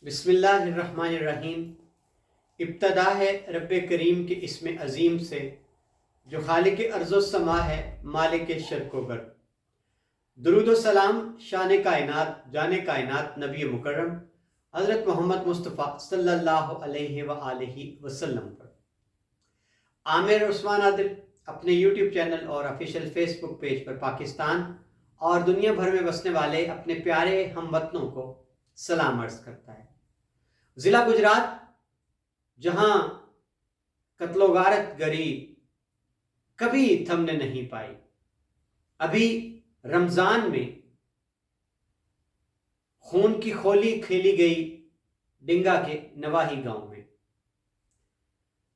بسم اللہ الرحمن الرحیم۔ ابتدا ہے رب کریم کے اسم عظیم سے جو خالق ارض و سما ہے، مالک شرق و غرب۔ درود و سلام شان کائنات جان کائنات نبی مکرم حضرت محمد مصطفیٰ صلی اللہ علیہ وآلہ وسلم پر۔ عامر عثمان عادل اپنے یوٹیوب چینل اور آفیشیل فیس بک پیج پر پاکستان اور دنیا بھر میں بسنے والے اپنے پیارے ہم وطنوں کو سلام عرض کرتا ہے۔ ضلع گجرات جہاں قتل و غارت گری کبھی تھمنے نہیں پائی، ابھی رمضان میں خون کی ہولی کھیلی گئی ڈنگا کے نواحی گاؤں میں۔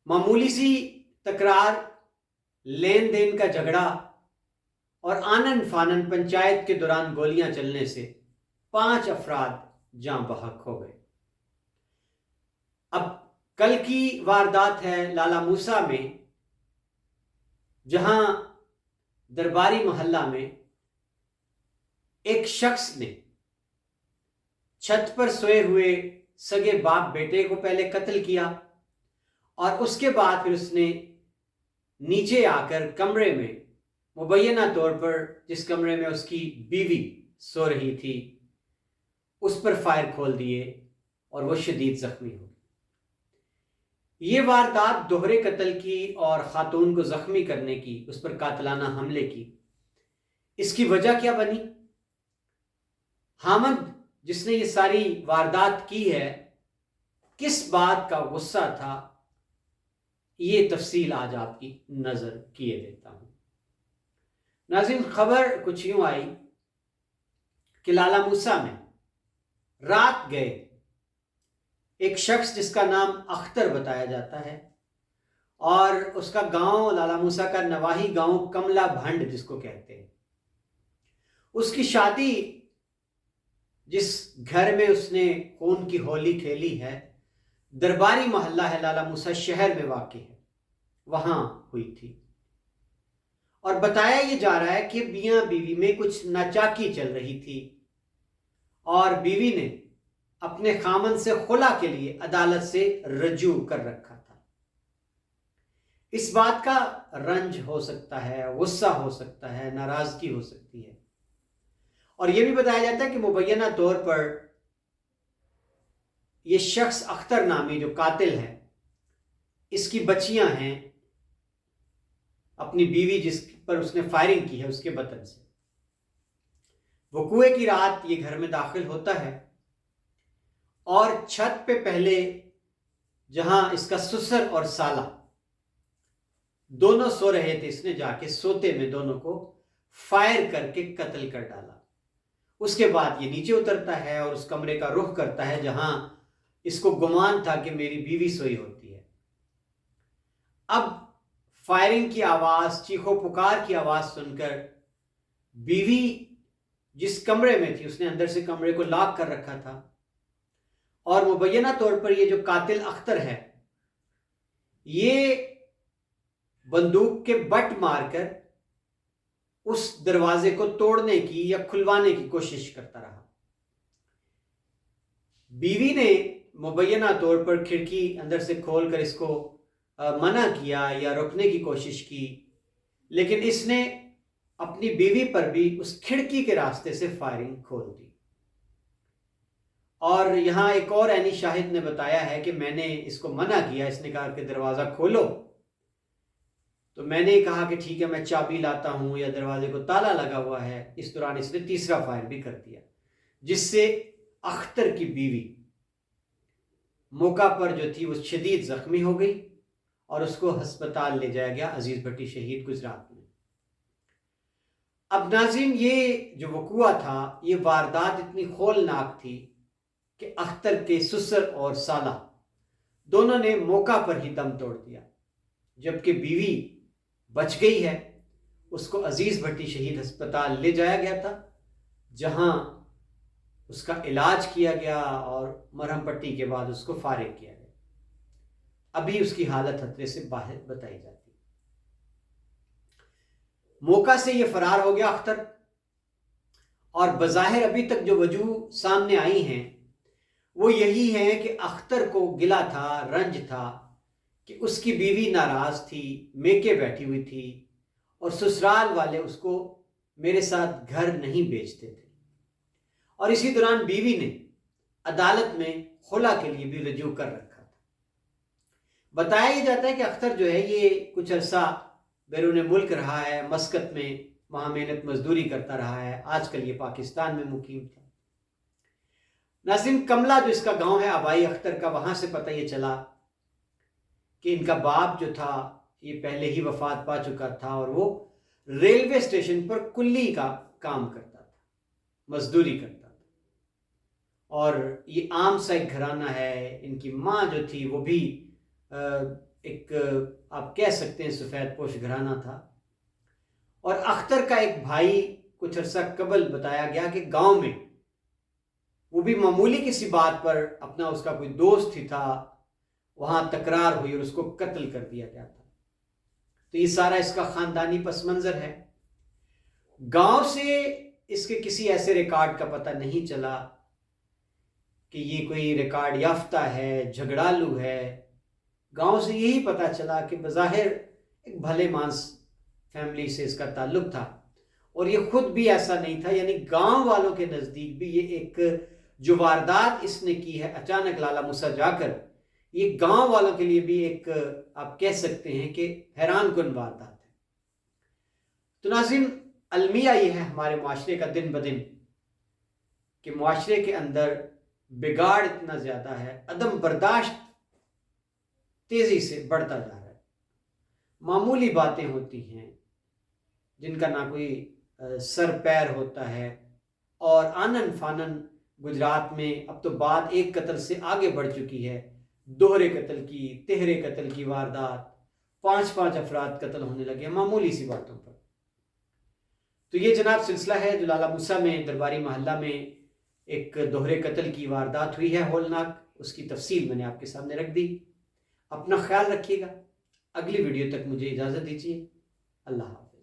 معمولی سی تکرار، لین دین کا جھگڑا اور آنن فانن پنچایت کے دوران گولیاں چلنے سے 5 افراد جاں بحق ہو گئے۔ اب کل کی واردات ہے لالا موسیٰ میں، جہاں درباری محلہ میں ایک شخص نے چھت پر سوئے ہوئے سگے باپ بیٹے کو پہلے قتل کیا، اور اس کے بعد پھر اس نے نیچے آ کر کمرے میں مبینہ طور پر جس کمرے میں اس کی بیوی سو رہی تھی اس پر فائر کھول دیے اور وہ شدید زخمی ہو گئی۔ یہ واردات دوہرے قتل کی اور خاتون کو زخمی کرنے کی، اس پر قاتلانہ حملے کی، اس کی وجہ کیا بنی؟ حامد جس نے یہ ساری واردات کی ہے، کس بات کا غصہ تھا؟ یہ تفصیل آج آپ کی نظر کیے دیتا ہوں۔ ناظرین، خبر کچھ یوں آئی کہ لالا موسیٰ میں رات گئے ایک شخص جس کا نام اختر بتایا جاتا ہے، اور اس کا گاؤں لالا موسیٰ کا نواحی گاؤں کملا بھنڈ جس کو کہتے ہیں، اس کی شادی جس گھر میں اس نے خون کی ہولی کھیلی ہے، درباری محلہ ہے لالا موسیٰ شہر میں واقع ہے، وہاں ہوئی تھی۔ اور بتایا یہ جا رہا ہے کہ میاں بیوی میں کچھ ناچاکی چل رہی تھی، اور بیوی نے اپنے خامن سے خلا کے لیے عدالت سے رجوع کر رکھا تھا۔ اس بات کا رنج ہو سکتا ہے، غصہ ہو سکتا ہے، ناراضگی ہو سکتی ہے، اور یہ بھی بتایا جاتا ہے کہ مبینہ طور پر یہ شخص اختر نامی جو قاتل ہے، اس کی بچیاں ہیں اپنی بیوی جس پر اس نے فائرنگ کی ہے اس کے بطن سے۔ وقوعے کی رات یہ گھر میں داخل ہوتا ہے، اور چھت پہ پہلے جہاں اس کا سسر اور سالہ دونوں سو رہے تھے، اس نے جا کے سوتے میں دونوں کو فائر کر کے قتل کر ڈالا۔ اس کے بعد یہ نیچے اترتا ہے اور اس کمرے کا رخ کرتا ہے جہاں اس کو گمان تھا کہ میری بیوی سوئی ہوتی ہے۔ اب فائرنگ کی آواز، چیخو پکار کی آواز سن کر بیوی جس کمرے میں تھی، اس نے اندر سے کمرے کو لاک کر رکھا تھا، اور مبینہ طور پر یہ جو قاتل اختر ہے، یہ بندوق کے بٹ مار کر اس دروازے کو توڑنے کی یا کھلوانے کی کوشش کرتا رہا۔ بیوی نے مبینہ طور پر کھڑکی اندر سے کھول کر اس کو منع کیا یا روکنے کی کوشش کی، لیکن اس نے اپنی بیوی پر بھی اس کھڑکی کے راستے سے فائرنگ کھول دی۔ اور یہاں ایک اور عینی شاہد نے بتایا ہے کہ میں نے اس کو منع کیا، اس نے کہا کہ دروازہ کھولو، تو میں نے کہا کہ ٹھیک ہے میں چابی لاتا ہوں یا دروازے کو تالا لگا ہوا ہے۔ اس دوران اس نے تیسرا فائر بھی کر دیا، جس سے اختر کی بیوی موقع پر جو تھی وہ شدید زخمی ہو گئی، اور اس کو ہسپتال لے جایا گیا، عزیز بھٹی شہید گجرات میں۔ اب ناظرین، یہ جو وقوعہ تھا، یہ واردات اتنی ہولناک تھی کہ اختر کے سسر اور سالہ دونوں نے موقع پر ہی دم توڑ دیا، جبکہ بیوی بچ گئی ہے۔ اس کو عزیز بھٹی شہید ہسپتال لے جایا گیا تھا، جہاں اس کا علاج کیا گیا اور مرہم پٹی کے بعد اس کو فارغ کیا گیا۔ ابھی اس کی حالت خطرے سے باہر بتائی جاتی۔ موقع سے یہ فرار ہو گیا اختر، اور بظاہر ابھی تک جو وجوہ سامنے آئی ہیں وہ یہی ہے کہ اختر کو گلا تھا، رنج تھا کہ اس کی بیوی ناراض تھی، میکے بیٹھی ہوئی تھی، اور سسرال والے اس کو میرے ساتھ گھر نہیں بیچتے تھے، اور اسی دوران بیوی نے عدالت میں خلا کے لیے بھی رجوع کر رکھا تھا۔ بتایا یہ جاتا ہے کہ اختر جو ہے یہ کچھ عرصہ بیرون ملک رہا ہے، مسقط میں، وہاں محنت مزدوری کرتا رہا ہے، آج کل یہ پاکستان میں مقیم تھا۔ ناظرین، کملا جو اس کا گاؤں ہے آبائی اختر کا، وہاں سے پتہ یہ چلا کہ ان کا باپ جو تھا یہ پہلے ہی وفات پا چکا تھا، اور وہ ریلوے اسٹیشن پر کلی کا کام کرتا تھا، مزدوری کرتا تھا، اور یہ عام سا ایک گھرانہ ہے۔ ان کی ماں جو تھی وہ بھی ایک آپ کہہ سکتے ہیں سفید پوش گھرانہ تھا، اور اختر کا ایک بھائی کچھ عرصہ قبل بتایا گیا کہ گاؤں میں وہ بھی معمولی کسی بات پر اپنا اس کا کوئی دوست ہی تھا، وہاں تکرار ہوئی اور اس کو قتل کر دیا گیا تھا۔ تو یہ سارا اس کا خاندانی پس منظر ہے۔ گاؤں سے اس کے کسی ایسے ریکارڈ کا پتہ نہیں چلا کہ یہ کوئی ریکارڈ یافتہ ہے، جھگڑالو ہے۔ گاؤں سے یہی پتہ چلا کہ بظاہر ایک بھلے مانس فیملی سے اس کا تعلق تھا، اور یہ خود بھی ایسا نہیں تھا، یعنی گاؤں والوں کے نزدیک بھی یہ ایک جو واردات اس نے کی ہے اچانک لالا موسیٰ جا کر، یہ گاؤں والوں کے لیے بھی ایک آپ کہہ سکتے ہیں کہ حیران کن واردات ہے۔ تو ناظرین، المیہ یہ ہے ہمارے معاشرے کا دن بدن کہ معاشرے کے اندر بگاڑ اتنا زیادہ ہے، عدم برداشت تیزی سے بڑھتا جا رہا ہے، معمولی باتیں ہوتی ہیں جن کا نہ کوئی سر پیر ہوتا ہے، اور آنن فانن گجرات میں اب تو بات ایک قتل سے آگے بڑھ چکی ہے، دوہرے قتل کی، تہرے قتل کی واردات، 5 افراد قتل ہونے لگے معمولی سی باتوں پر۔ تو یہ جناب سلسلہ ہے جو لالا موسیٰ میں درباری محلہ میں ایک دوہرے قتل کی واردات ہوئی ہے ہولناک، اس کی تفصیل میں نے آپ کے سامنے رکھ دی۔ اپنا خیال رکھیے گا، اگلی ویڈیو تک مجھے اجازت دیجیے، اللہ حافظ۔